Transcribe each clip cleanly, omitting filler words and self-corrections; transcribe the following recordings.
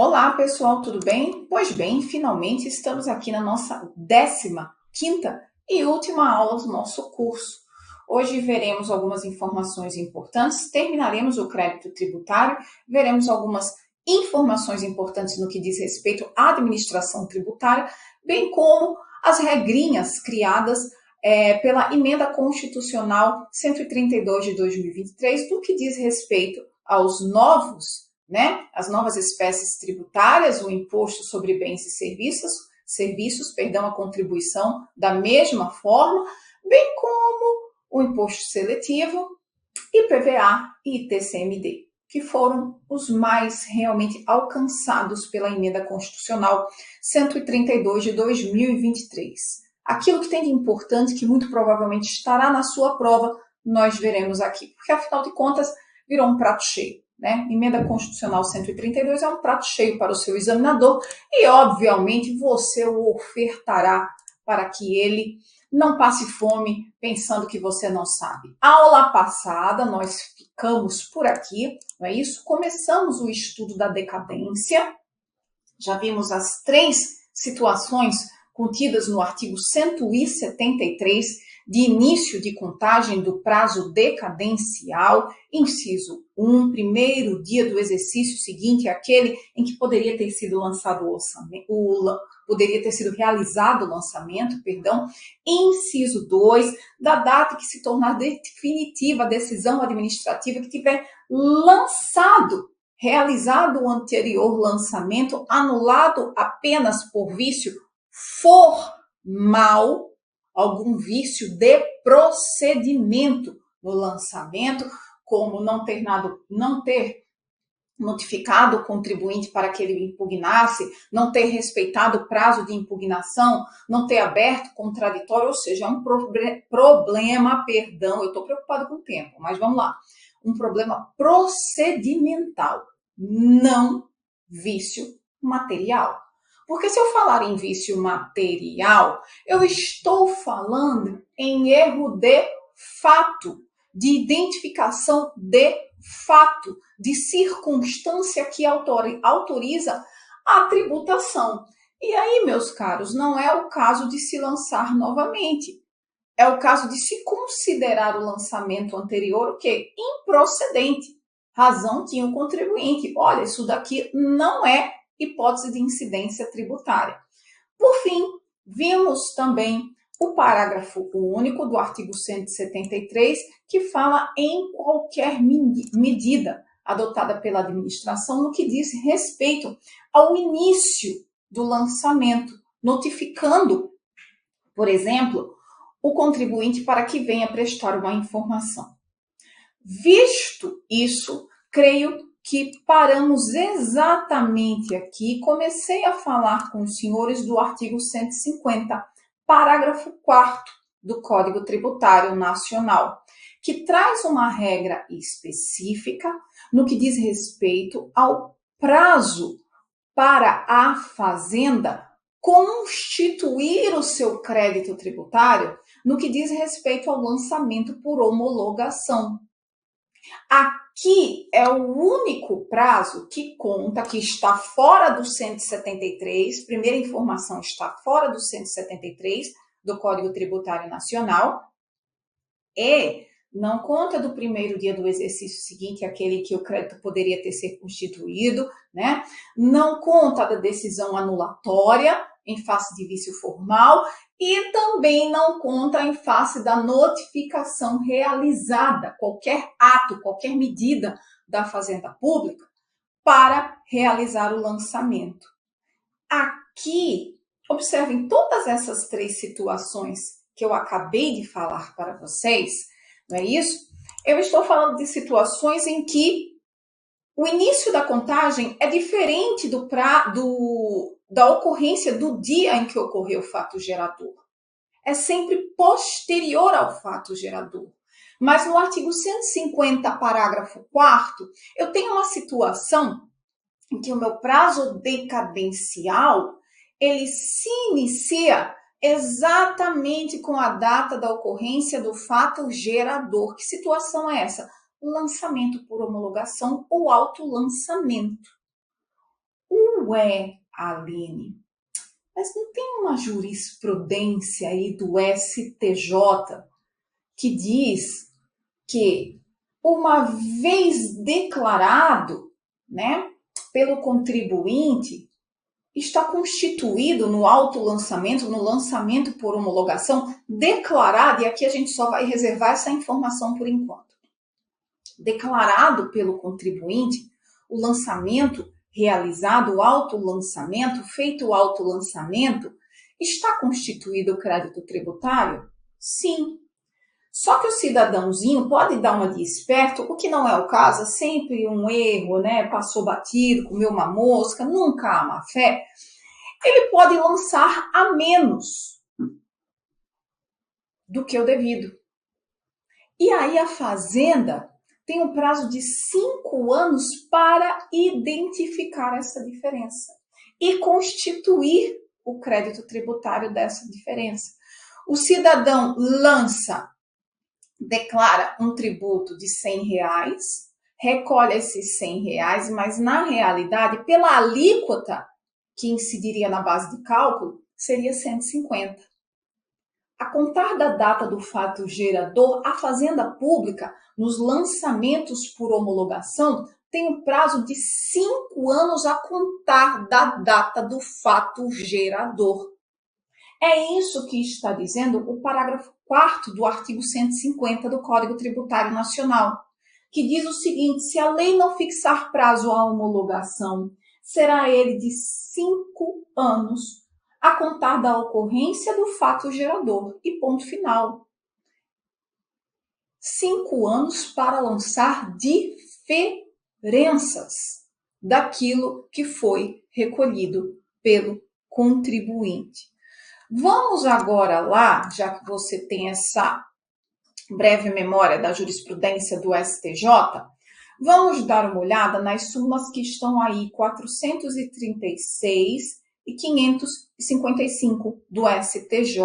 Olá, pessoal, tudo bem? Pois bem, finalmente estamos aqui na nossa 15ª e última aula do nosso curso. Hoje veremos algumas informações importantes, terminaremos o crédito tributário, veremos algumas informações importantes no que diz respeito à administração tributária, bem como as regrinhas criadas pela Emenda Constitucional 132 de 2023, no que diz respeito aos as novas espécies tributárias, o imposto sobre bens e serviços, a contribuição da mesma forma, bem como o imposto seletivo, IPVA e ITCMD, que foram os mais realmente alcançados pela Emenda Constitucional 132 de 2023. Aquilo que tem de importante, que muito provavelmente estará na sua prova, nós veremos aqui, porque afinal de contas virou um prato cheio. Emenda Constitucional 132 é um prato cheio para o seu examinador e, obviamente, você o ofertará para que ele não passe fome pensando que você não sabe. Aula passada, nós ficamos por aqui, não é isso? Começamos o estudo da decadência, já vimos as 3 situações contidas no artigo 173, de início de contagem do prazo decadencial, inciso 1, primeiro dia do exercício seguinte, aquele em que poderia ter sido realizado o lançamento, inciso 2, da data que se tornar definitiva a decisão administrativa que tiver realizado o anterior lançamento, anulado apenas por vício formal, algum vício de procedimento no lançamento, como não ter notificado o contribuinte para que ele impugnasse, não ter respeitado o prazo de impugnação, não ter aberto contraditório, ou seja, um problema, eu estou preocupado com o tempo, mas vamos lá, um problema procedimental, não vício material. Porque se eu falar em vício material, eu estou falando em erro de fato, de identificação de fato, de circunstância que autoriza a tributação. E aí, meus caros, não é o caso de se lançar novamente. É o caso de se considerar o lançamento anterior o quê? Improcedente. Razão tinha o contribuinte. Olha, isso daqui não é hipótese de incidência tributária. Por fim, vimos também o parágrafo único do artigo 173, que fala em qualquer medida adotada pela administração no que diz respeito ao início do lançamento, notificando, por exemplo, o contribuinte para que venha prestar uma informação. Visto isso, creio que paramos exatamente aqui. Comecei a falar com os senhores do artigo 150, parágrafo 4º do Código Tributário Nacional, que traz uma regra específica no que diz respeito ao prazo para a Fazenda constituir o seu crédito tributário no que diz respeito ao lançamento por homologação. Aqui é o único prazo que conta, que está fora do 173, primeira informação está fora do 173 do Código Tributário Nacional, e não conta do primeiro dia do exercício seguinte, aquele que o crédito poderia ter sido constituído, Não conta da decisão anulatória em face de vício formal e também não conta em face da notificação realizada, qualquer ato, qualquer medida da Fazenda Pública para realizar o lançamento. Aqui, observem todas essas 3 situações que eu acabei de falar para vocês, não é isso? Eu estou falando de situações em que o início da contagem é diferente da ocorrência do dia em que ocorreu o fato gerador. É sempre posterior ao fato gerador. Mas no artigo 150, parágrafo 4º, eu tenho uma situação em que o meu prazo decadencial, ele se inicia exatamente com a data da ocorrência do fato gerador. Que situação é essa? Lançamento por homologação ou autolançamento. Ué, Aline, mas não tem uma jurisprudência aí do STJ que diz que, uma vez declarado, né, pelo contribuinte, está constituído no autolançamento, no lançamento por homologação, declarado, e aqui a gente só vai reservar essa informação por enquanto, declarado pelo contribuinte, o lançamento realizado, o autolançamento, feito o autolançamento, está constituído o crédito tributário? Sim. Só que o cidadãozinho pode dar uma de esperto, o que não é o caso, é sempre um erro, né? Passou batido, comeu uma mosca, nunca há má fé. Ele pode lançar a menos do que o devido. E aí a fazenda tem um prazo de 5 anos para identificar essa diferença e constituir o crédito tributário dessa diferença. O cidadão declara um tributo de R$100, recolhe esses R$100, mas na realidade, pela alíquota que incidiria na base de cálculo, seria 150. A contar da data do fato gerador, a Fazenda Pública, nos lançamentos por homologação, tem um prazo de 5 anos a contar da data do fato gerador. É isso que está dizendo o parágrafo 4º do artigo 150 do Código Tributário Nacional, que diz o seguinte: se a lei não fixar prazo à homologação, será ele de 5 anos a contar da ocorrência do fato gerador. E ponto final. 5 anos para lançar diferenças daquilo que foi recolhido pelo contribuinte. Vamos agora lá, já que você tem essa breve memória da jurisprudência do STJ, vamos dar uma olhada nas súmulas que estão aí, 436 e 555 do STJ.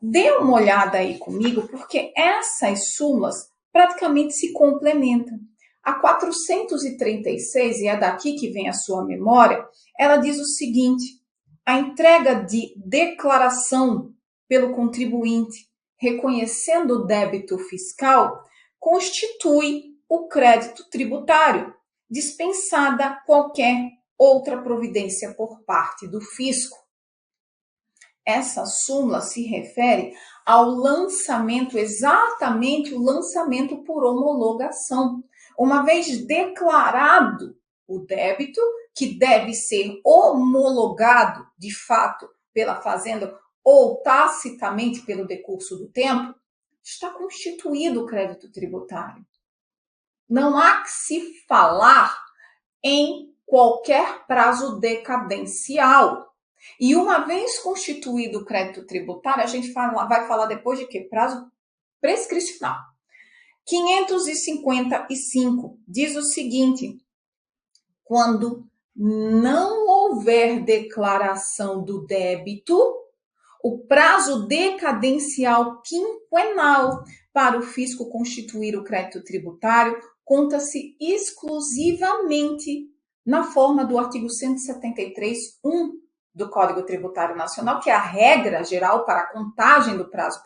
Dê uma olhada aí comigo, porque essas súmulas praticamente se complementam. A 436, e é daqui que vem a sua memória, ela diz o seguinte: a entrega de declaração pelo contribuinte, reconhecendo o débito fiscal, constitui o crédito tributário, dispensada qualquer outra providência por parte do fisco. Essa súmula se refere ao lançamento, exatamente o lançamento por homologação. Uma vez declarado o débito, que deve ser homologado de fato pela Fazenda ou tacitamente pelo decurso do tempo, está constituído o crédito tributário. Não há que se falar em qualquer prazo decadencial. E uma vez constituído o crédito tributário, a gente vai falar depois de que? Prazo prescricional. 555 diz o seguinte: quando não houver declaração do débito, o prazo decadencial quinquenal para o fisco constituir o crédito tributário conta-se exclusivamente na forma do artigo 173.1 do Código Tributário Nacional, que é a regra geral para a contagem do prazo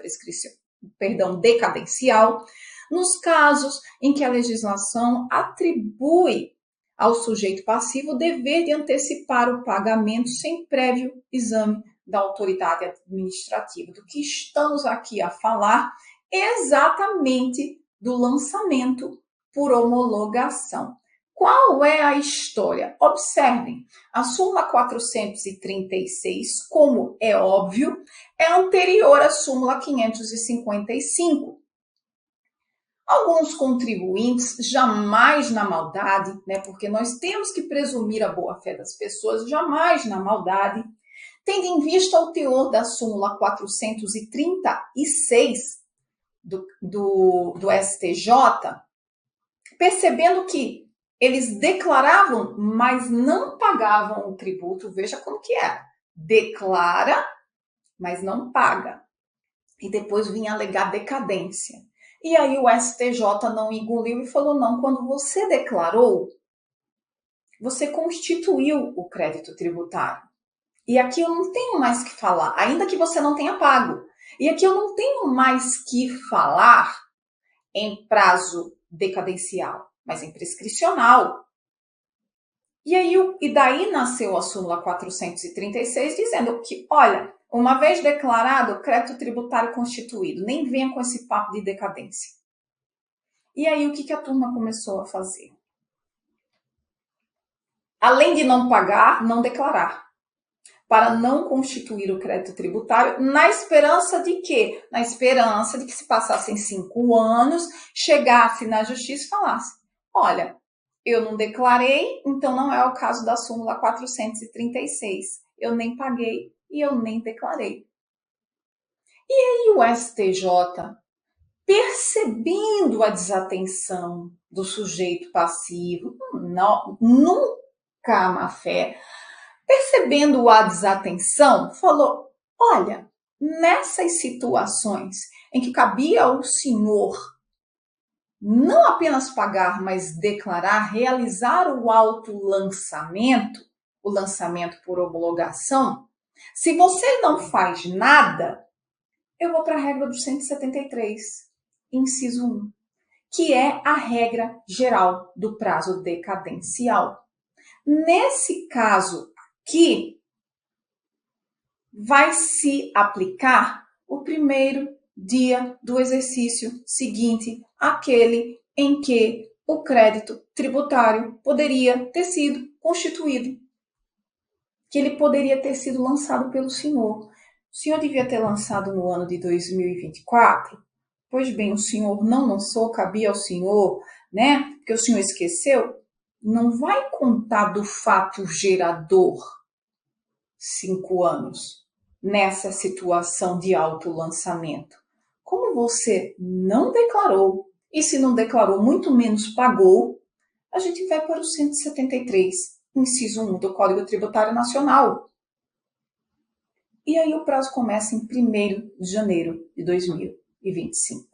decadencial, nos casos em que a legislação atribui ao sujeito passivo o dever de antecipar o pagamento sem prévio exame da autoridade administrativa. Do que estamos aqui a falar exatamente do lançamento por homologação. Qual é a história? Observem, a súmula 436, como é óbvio, é anterior à súmula 555. Alguns contribuintes, jamais na maldade, né, porque nós temos que presumir a boa-fé das pessoas, jamais na maldade, tendo em vista o teor da súmula 436 do STJ, percebendo que eles declaravam, mas não pagavam o tributo. Veja como que é. Declara, mas não paga. E depois vinha alegar decadência. E aí o STJ não engoliu e falou: não, quando você declarou, você constituiu o crédito tributário. E aqui eu não tenho mais que falar, ainda que você não tenha pago. E aqui eu não tenho mais que falar em prazo decadencial, mas em prescricional. E daí nasceu a súmula 436, dizendo que, olha, uma vez declarado, crédito tributário constituído, nem venha com esse papo de decadência. E aí o que a turma começou a fazer? Além de não pagar, não declarar, para não constituir o crédito tributário, na esperança de quê? Na esperança de que se passassem 5 anos, chegasse na justiça e falasse, olha, eu não declarei, então não é o caso da súmula 436. Eu nem paguei e eu nem declarei. E aí o STJ, percebendo a desatenção do sujeito passivo, nunca má fé, percebendo a desatenção, falou, olha, nessas situações em que cabia ao senhor não apenas pagar, mas declarar, realizar o autolançamento, o lançamento por homologação, se você não faz nada, eu vou para a regra do 173, inciso 1, que é a regra geral do prazo decadencial. Nesse caso aqui, vai se aplicar o primeiro dia do exercício seguinte, aquele em que o crédito tributário poderia ter sido constituído, que ele poderia ter sido lançado pelo senhor. O senhor devia ter lançado no ano de 2024? Pois bem, o senhor não lançou, cabia ao senhor, né? Porque o senhor esqueceu. Não vai contar do fato gerador 5 anos nessa situação de autolançamento. Como você não declarou, e se não declarou, muito menos pagou, a gente vai para o 173, inciso 1 do Código Tributário Nacional. E aí o prazo começa em 1º de janeiro de 2025.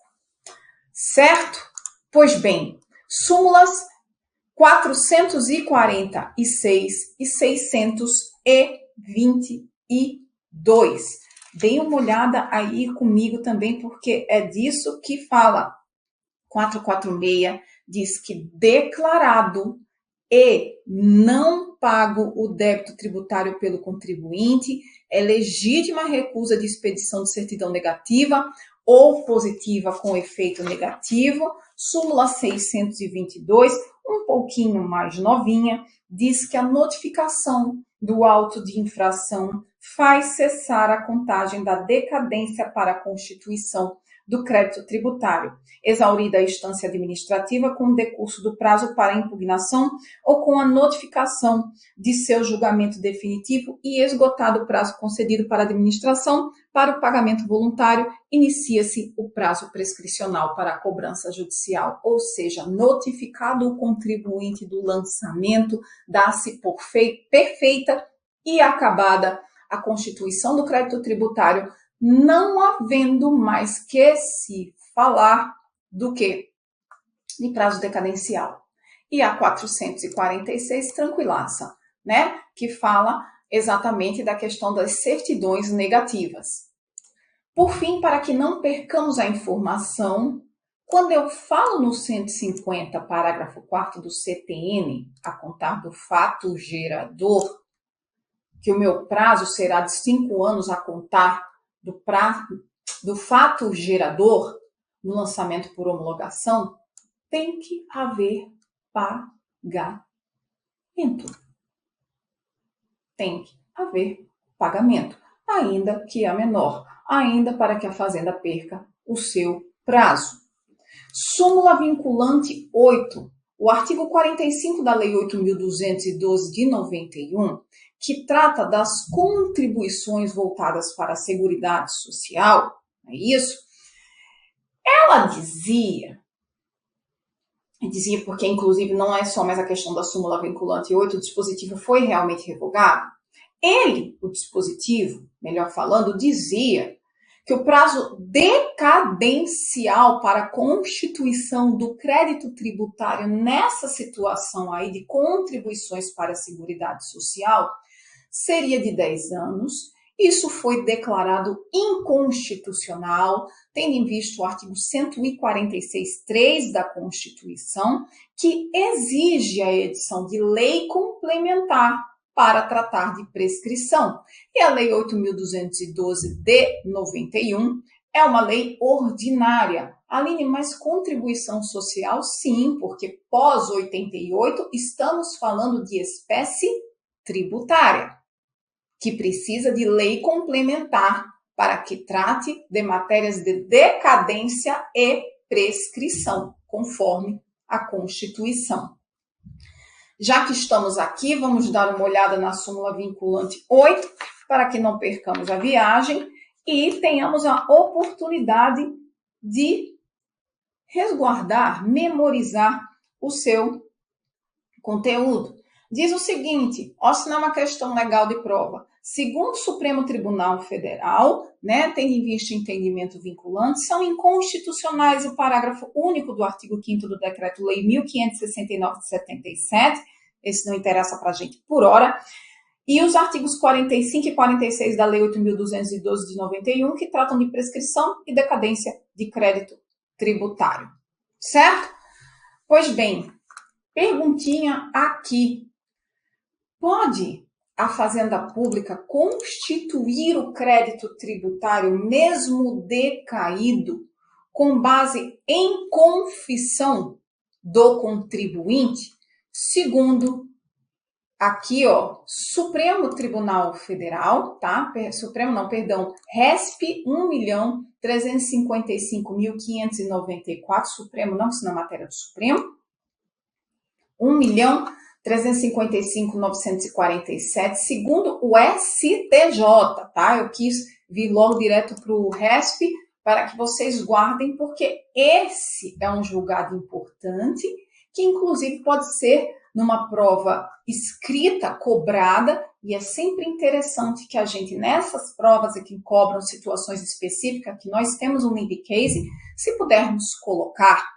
Certo? Pois bem, súmulas 446 e 622. Deem uma olhada aí comigo também, porque é disso que fala. 446 diz que declarado e não pago o débito tributário pelo contribuinte, é legítima recusa de expedição de certidão negativa ou positiva com efeito negativo. Súmula 622, um pouquinho mais novinha, diz que a notificação do auto de infração faz cessar a contagem da decadência para a constituição do crédito tributário, exaurida a instância administrativa com o decurso do prazo para impugnação ou com a notificação de seu julgamento definitivo e esgotado o prazo concedido para a administração para o pagamento voluntário, inicia-se o prazo prescricional para a cobrança judicial, ou seja, notificado o contribuinte do lançamento, dá-se por perfeita e acabada a constituição do crédito tributário, não havendo mais que se falar do que? De prazo decadencial. E a 446 tranquilaça, né? Que fala exatamente da questão das certidões negativas. Por fim, para que não percamos a informação, quando eu falo no 150, parágrafo 4º do CTN, a contar do fato gerador, que o meu prazo será de 5 anos a contar do fato gerador no lançamento por homologação, tem que haver pagamento. Tem que haver pagamento, ainda que a menor, ainda para que a fazenda perca o seu prazo. Súmula vinculante 8, o artigo 45 da Lei 8.212 de 91, que trata das contribuições voltadas para a Seguridade Social, é isso? Ela dizia porque inclusive não é só mais a questão da súmula vinculante 8, o dispositivo foi realmente revogado. O dispositivo, melhor falando, dizia que o prazo decadencial para a constituição do crédito tributário nessa situação aí de contribuições para a Seguridade Social seria de 10 anos. Isso foi declarado inconstitucional, tendo em vista o artigo 146.3 da Constituição, que exige a edição de lei complementar para tratar de prescrição. E a Lei 8.212 de 91 é uma lei ordinária. Aline, mas contribuição social, sim, porque pós-88 estamos falando de espécie tributária, que precisa de lei complementar para que trate de matérias de decadência e prescrição, conforme a Constituição. Já que estamos aqui, vamos dar uma olhada na súmula vinculante 8, para que não percamos a viagem e tenhamos a oportunidade de resguardar, memorizar o seu conteúdo. Diz o seguinte, se não é uma questão legal de prova, segundo o Supremo Tribunal Federal, tendo em vista o entendimento vinculante, são inconstitucionais o parágrafo único do artigo 5º do Decreto-Lei 1569 de 77, esse não interessa para a gente por hora, e os artigos 45 e 46 da Lei 8.212 de 91, que tratam de prescrição e decadência de crédito tributário, certo? Pois bem, perguntinha aqui. Pode a Fazenda Pública constituir o crédito tributário mesmo decaído com base em confissão do contribuinte? Segundo aqui, Supremo Tribunal Federal, tá? RESP 1.355.594, Supremo não, isso na matéria do Supremo, 1.355.947, segundo o STJ, tá? Eu quis vir logo direto para o RESP para que vocês guardem, porque esse é um julgado importante, que inclusive pode ser numa prova escrita, cobrada, e é sempre interessante que a gente, nessas provas que cobram situações específicas, que nós temos um link case, se pudermos colocar,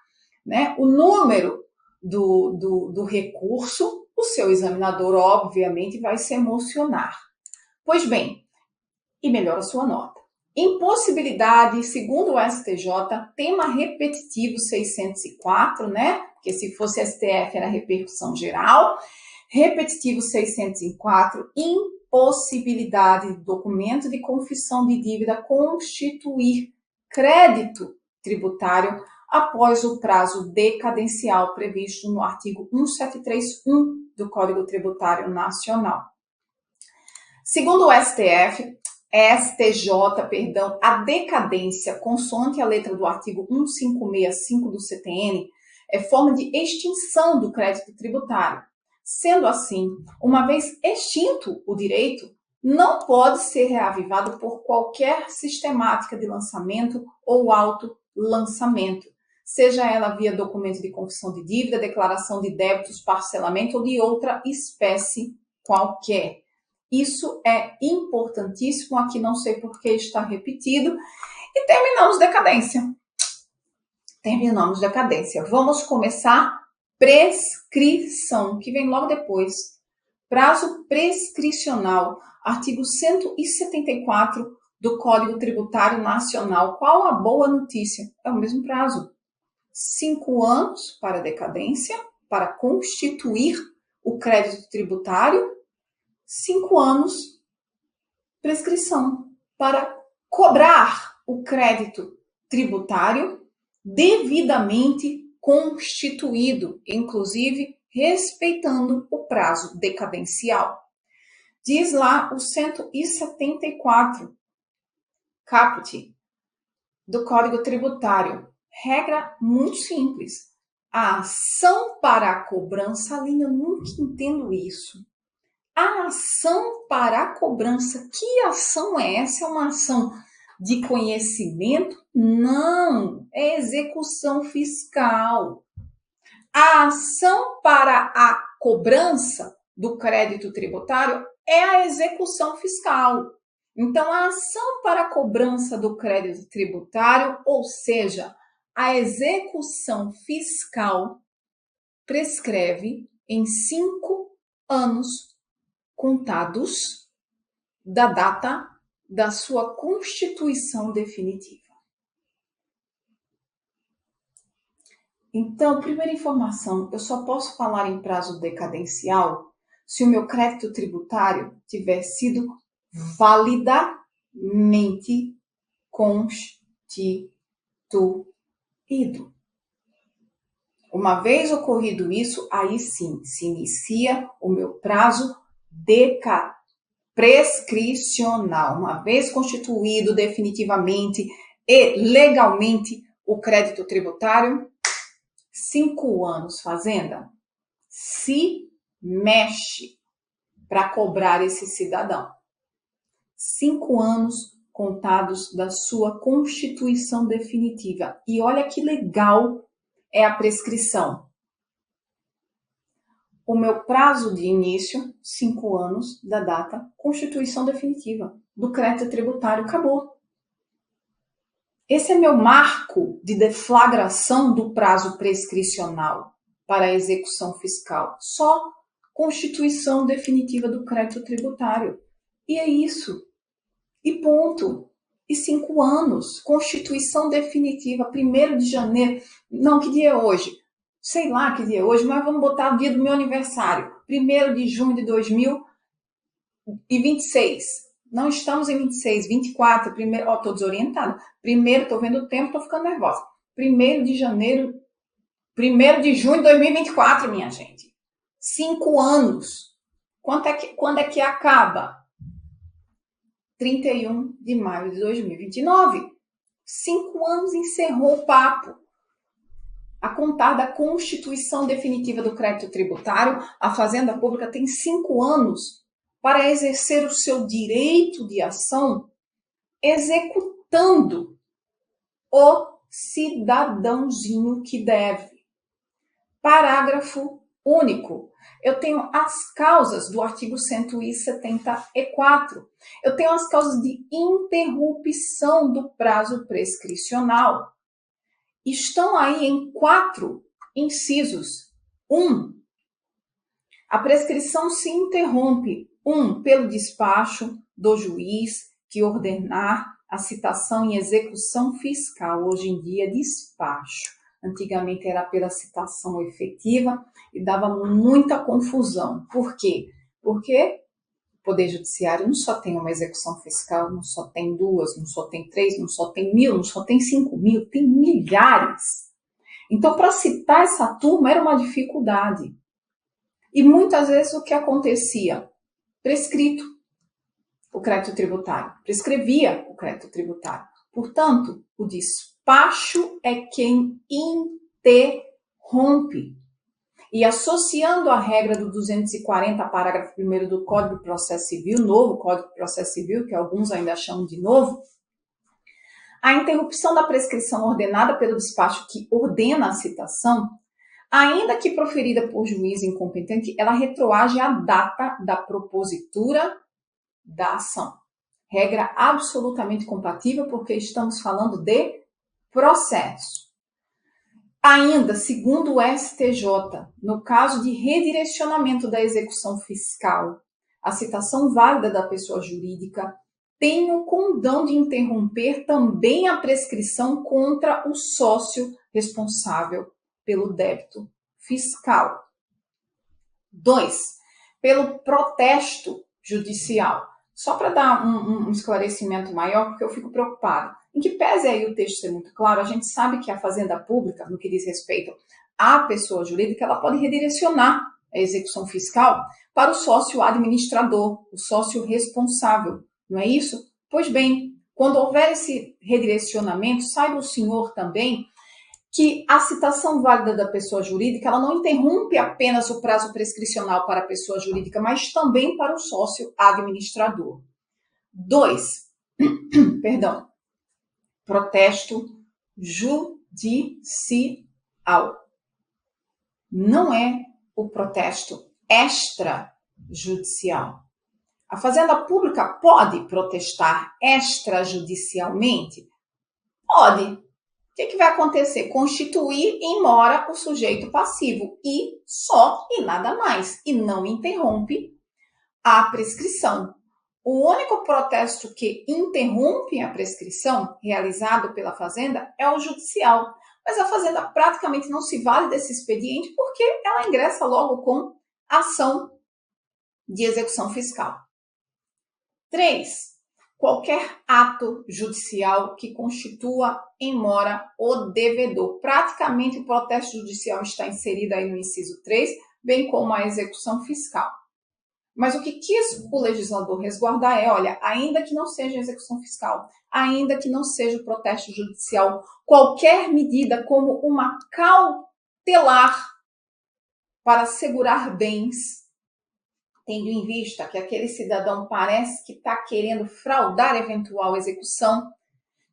o número do recurso, o seu examinador, obviamente, vai se emocionar. Pois bem, e melhora a sua nota. Impossibilidade, segundo o STJ, tema repetitivo 604, Porque se fosse STF era repercussão geral. Repetitivo 604, impossibilidade de documento de confissão de dívida constituir crédito tributário após o prazo decadencial previsto no artigo 173.1 do Código Tributário Nacional. Segundo o STJ, a decadência, consoante a letra do artigo 1565 do CTN, é forma de extinção do crédito tributário. Sendo assim, uma vez extinto o direito, não pode ser reavivado por qualquer sistemática de lançamento ou autolançamento, seja ela via documento de confissão de dívida, declaração de débitos, parcelamento ou de outra espécie qualquer. Isso é importantíssimo, aqui não sei por que está repetido. E terminamos decadência. Vamos começar prescrição, que vem logo depois. Prazo prescricional, artigo 174 do Código Tributário Nacional. Qual a boa notícia? É o mesmo prazo. 5 anos para decadência, para constituir o crédito tributário. 5 anos prescrição para cobrar o crédito tributário devidamente constituído, inclusive respeitando o prazo decadencial. Diz lá o 174, caput do Código Tributário. Regra muito simples. A ação para a cobrança, Aline, eu nunca entendo isso. A ação para a cobrança, que ação é essa? É uma ação de conhecimento? Não, é execução fiscal. A ação para a cobrança do crédito tributário é a execução fiscal. Então, a ação para a cobrança do crédito tributário, ou seja, a execução fiscal, prescreve em 5 anos contados da data da sua constituição definitiva. Então, primeira informação, eu só posso falar em prazo decadencial se o meu crédito tributário tiver sido validamente constituído. Uma vez ocorrido isso, aí sim se inicia o meu prazo prescricional. Uma vez constituído definitivamente e legalmente o crédito tributário, 5 anos, Fazenda, se mexe para cobrar esse cidadão. 5 anos contados da sua constituição definitiva. E olha que legal é a prescrição. O meu prazo de início, 5 anos da data, constituição definitiva do crédito tributário, acabou. Esse é meu marco de deflagração do prazo prescricional para a execução fiscal. Só constituição definitiva do crédito tributário. E é isso. E ponto. E 5 anos. Constituição definitiva, 1º de janeiro. Não, que dia é hoje? Sei lá que dia é hoje, mas vamos botar o dia do meu aniversário. 1º de junho de 2026. Não estamos em 26, 24, primeiro, tô desorientada. Primeiro, tô vendo o tempo, tô ficando nervosa. 1º de janeiro, 1º de junho de 2024, minha gente. 5 anos. Quando é que acaba? 31 de maio de 2029. 5 anos encerrou o papo. A contar da constituição definitiva do crédito tributário, a Fazenda Pública tem 5 anos para exercer o seu direito de ação, executando o cidadãozinho que deve. Parágrafo único. Eu tenho as causas do artigo 174. Eu tenho as causas de interrupção do prazo prescricional. Estão aí em 4 incisos. 1. A prescrição se interrompe. 1. Pelo despacho do juiz que ordenar a citação em execução fiscal. Hoje em dia, despacho. Antigamente era pela citação efetiva e dava muita confusão. Por quê? Porque o Poder Judiciário não só tem uma execução fiscal, não só tem 2, não só tem 3, não só tem 1.000, não só tem 5.000, tem milhares. Então, para citar essa turma era uma dificuldade. E muitas vezes o que acontecia? Prescrito o crédito tributário, prescrevia o crédito tributário. Portanto, o despacho é quem interrompe. E associando a regra do 240, parágrafo 1º do Código de Processo Civil, novo Código de Processo Civil, que alguns ainda chamam de novo, a interrupção da prescrição ordenada pelo despacho que ordena a citação, ainda que proferida por juiz incompetente, ela retroage à data da propositura da ação. Regra absolutamente compatível, porque estamos falando de processo. Ainda, segundo o STJ, no caso de redirecionamento da execução fiscal, a citação válida da pessoa jurídica tem o condão de interromper também a prescrição contra o sócio responsável pelo débito fiscal. 2. Pelo protesto judicial. Só para dar um esclarecimento maior, porque eu fico preocupada. Em que pese aí o texto ser muito claro, a gente sabe que a Fazenda Pública, no que diz respeito à pessoa jurídica, ela pode redirecionar a execução fiscal para o sócio administrador, o sócio responsável, não é isso? Pois bem, quando houver esse redirecionamento, saiba o senhor também que a citação válida da pessoa jurídica, ela não interrompe apenas o prazo prescricional para a pessoa jurídica, mas também para o sócio administrador. 2. Perdão. Protesto judicial. Não é o protesto extrajudicial. A Fazenda Pública pode protestar extrajudicialmente? Pode. O que vai acontecer? Constituir em mora o sujeito passivo e só e nada mais. E não interrompe a prescrição. O único protesto que interrompe a prescrição realizado pela Fazenda é o judicial. Mas a Fazenda praticamente não se vale desse expediente porque ela ingressa logo com ação de execução fiscal. 3. Qualquer ato judicial que constitua em mora o devedor. Praticamente o protesto judicial está inserido aí no inciso 3, bem como a execução fiscal. Mas o que quis o legislador resguardar é, olha, ainda que não seja execução fiscal, ainda que não seja o protesto judicial, qualquer medida como uma cautelar para assegurar bens, tendo em vista que aquele cidadão parece que está querendo fraudar eventual execução,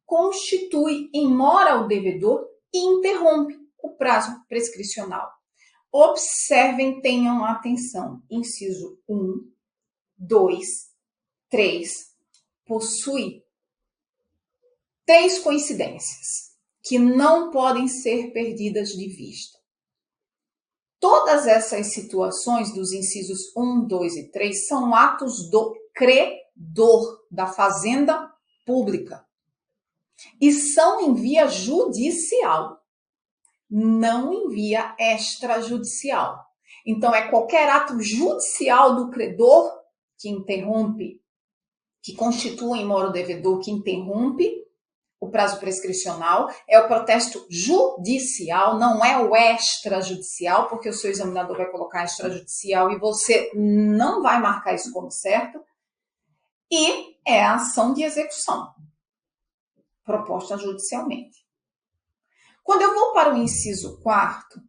constitui em mora ao devedor e interrompe o prazo prescricional. Observem, tenham atenção. Inciso 1, 2, 3. Possui 3 coincidências que não podem ser perdidas de vista. Todas essas situações dos incisos 1, 2 e 3 são atos do credor da Fazenda Pública e são em via judicial, não em via extrajudicial. Então, é qualquer ato judicial do credor que interrompe, que constitui em mora o devedor, que interrompe o prazo prescricional, é o protesto judicial, não é o extrajudicial, porque o seu examinador vai colocar extrajudicial e você não vai marcar isso como certo, e é a ação de execução proposta judicialmente. Quando eu vou para o inciso 4,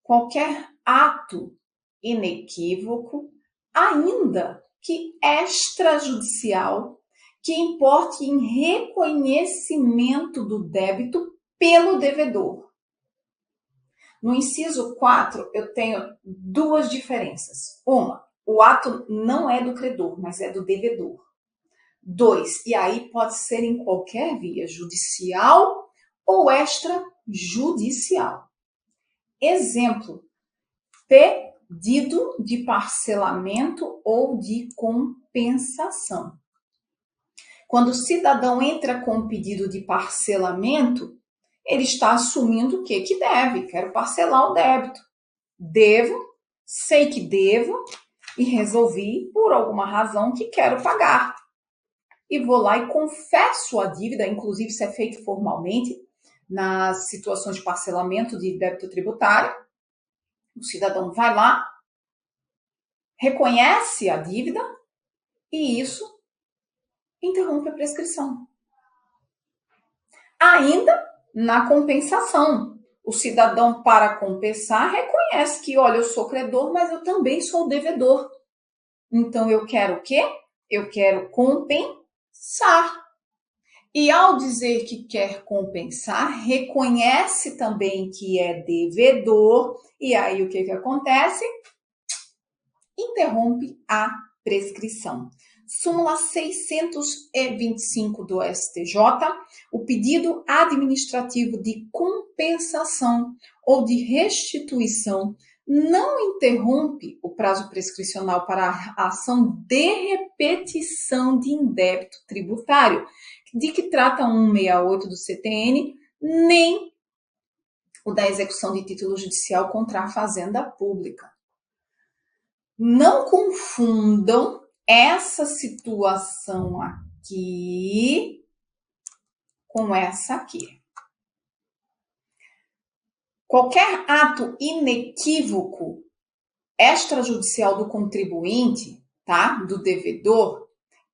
qualquer ato inequívoco, ainda que extrajudicial, que importe em reconhecimento do débito pelo devedor. No inciso 4, eu tenho 2 diferenças. Uma, o ato não é do credor, mas é do devedor. 2, e aí pode ser em qualquer via, judicial ou extrajudicial. Exemplo, pedido de parcelamento ou de compensação. Quando o cidadão entra com um pedido de parcelamento, ele está assumindo o quê? Que deve, quero parcelar o débito. Devo, sei que devo e resolvi, por alguma razão, que quero pagar. E vou lá e confesso a dívida, inclusive isso é feito formalmente, nas situações de parcelamento de débito tributário. O cidadão vai lá, reconhece a dívida e isso interrompe a prescrição. Ainda na compensação, o cidadão, para compensar, reconhece que, olha, eu sou credor, mas eu também sou devedor. Então, eu quero o quê? Eu quero compensar. E ao dizer que quer compensar, reconhece também que é devedor. E aí, o que acontece? Interrompe a prescrição. Súmula 625 do STJ, o pedido administrativo de compensação ou de restituição não interrompe o prazo prescricional para a ação de repetição de indébito tributário, de que trata 168 do CTN, nem o da execução de título judicial contra a Fazenda Pública. Não confundam essa situação aqui com essa aqui. Qualquer ato inequívoco extrajudicial do contribuinte, tá? Do devedor,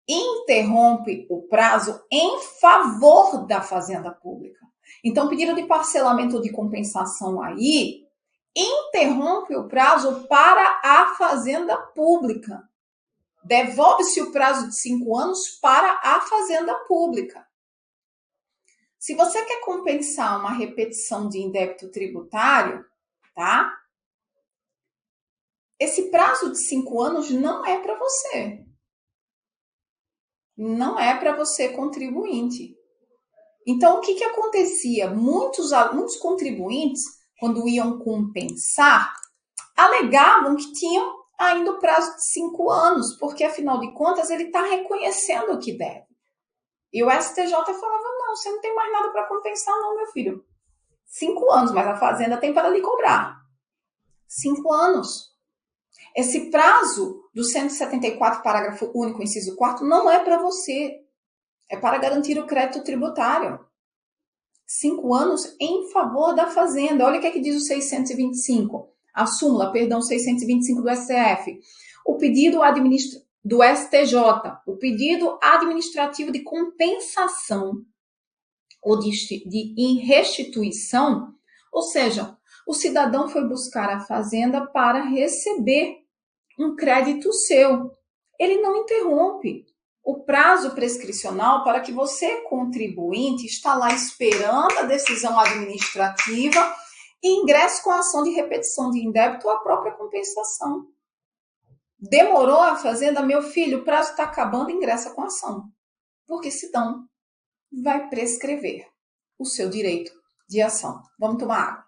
interrompe o prazo em favor da Fazenda Pública. Então, pedido de parcelamento ou de compensação aí interrompe o prazo para a Fazenda Pública. Devolve-se o prazo de 5 anos para a Fazenda Pública. Se você quer compensar uma repetição de indébito tributário, tá? Esse prazo de 5 anos não é para você. não é para você contribuinte. Então, o que acontecia? Muitos contribuintes, quando iam compensar, alegavam que tinham ainda o prazo de 5 anos, porque, afinal de contas, ele está reconhecendo o que deve. E o STJ falava, não, você não tem mais nada para compensar não, meu filho. 5 anos, mas a Fazenda tem para lhe cobrar. 5 anos. Esse prazo do 174, parágrafo único, inciso 4º, não é para você. É para garantir o crédito tributário. 5 anos em favor da Fazenda. Olha o que é que diz o 625. A súmula, perdão, 625 do STF. O pedido do STJ, o pedido administrativo de compensação ou de restituição, ou seja, o cidadão foi buscar a Fazenda para receber um crédito seu. Ele não interrompe o prazo prescricional para que você, contribuinte, está lá esperando a decisão administrativa e ingresse com a ação de repetição de indébito ou a própria compensação. Demorou a Fazenda, meu filho, o prazo está acabando, ingressa com a ação. Porque senão vai prescrever o seu direito de ação. Vamos tomar água.